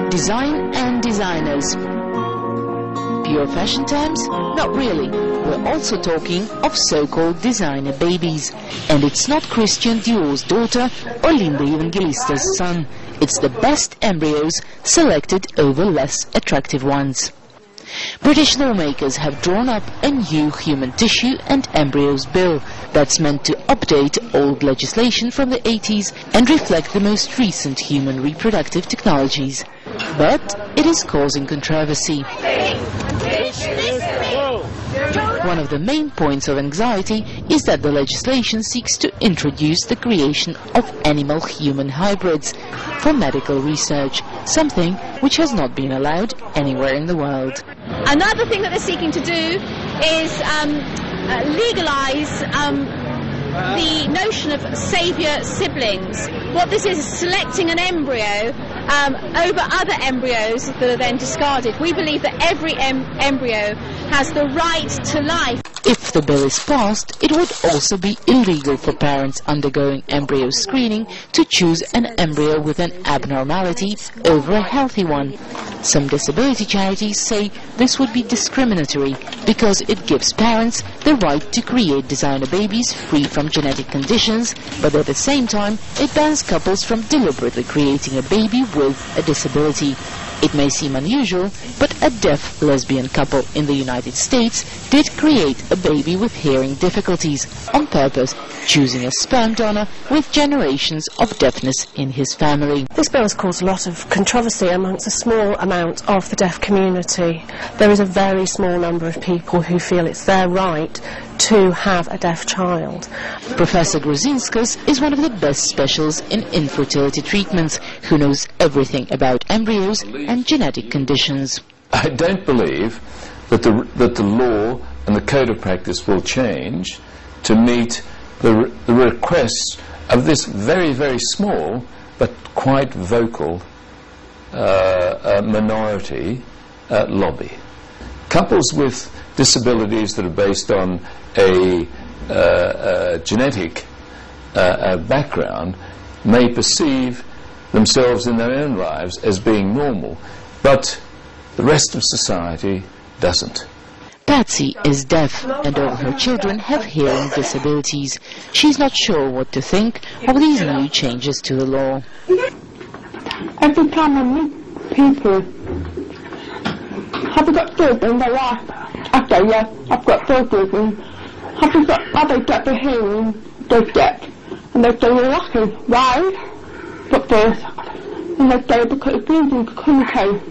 Design and designers. Pure fashion terms? Not really. We're also talking of so-called designer babies. And it's not Christian Dior's daughter or Linda Evangelista's son. It's the best embryos selected over less attractive ones. British lawmakers have drawn up a new human tissue and embryos bill that's meant to update old legislation from the 80s and reflect the most recent human reproductive technologies. But it is causing controversy. One of the main points of anxiety is that the legislation seeks to introduce the creation of animal-human hybrids for medical research, something which has not been allowed anywhere in the world. Another thing that they're seeking to do is legalise the notion of saviour siblings. What this is selecting an embryo over other embryos that are then discarded. We believe that every embryo has the right to life. If the bill is passed, it would also be illegal for parents undergoing embryo screening to choose an embryo with an abnormality over a healthy one. Some disability charities say this would be discriminatory because it gives parents the right to create designer babies free from genetic conditions, but at the same time it bans couples from deliberately creating a baby with a disability. It may seem unusual, but a deaf lesbian couple in the United States did create a baby with hearing difficulties on purpose, choosing a sperm donor with generations of deafness in his family. This bill has caused a lot of controversy amongst a small amount of the deaf community. There is a very small number of people who feel it's their right to have a deaf child. Professor Gruzinskas is one of the best specialists in infertility treatments, who knows everything about embryos and genetic conditions. I don't believe that the law and the code of practice will change to meet the requests of this very, very small but quite vocal minority lobby. Couples with disabilities that are based on a genetic background may perceive themselves in their own lives as being normal, but the rest of society doesn't. Patsy is deaf and all her children have hearing disabilities. She's not sure what to think of these new changes to the law. Every time I meet people, have you got children? They laugh. I say, yeah, I've got 4 children. Have they got the hearing? They're deaf. And they say, you're lucky. Why? But first, and they say, because it's easy to communicate.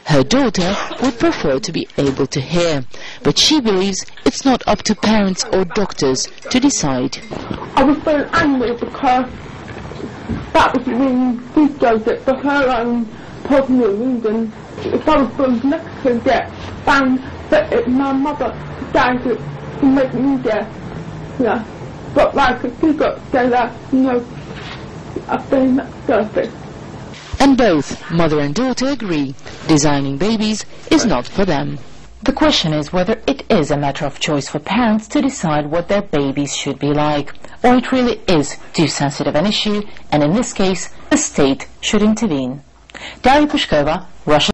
Her daughter would prefer to be able to hear, but she believes it's not up to parents or doctors to decide. I was very angry because that was really disjudged it for her own personal reason. If I was born next to death, and that if my mother died to make me deaf, yeah. But like if you got to say that, you know, I think that's perfect. And both mother and daughter agree designing babies is not for them. The question is whether it is a matter of choice for parents to decide what their babies should be like, or it really is too sensitive an issue, and in this case, the state should intervene. Daria Pushkova, Russia.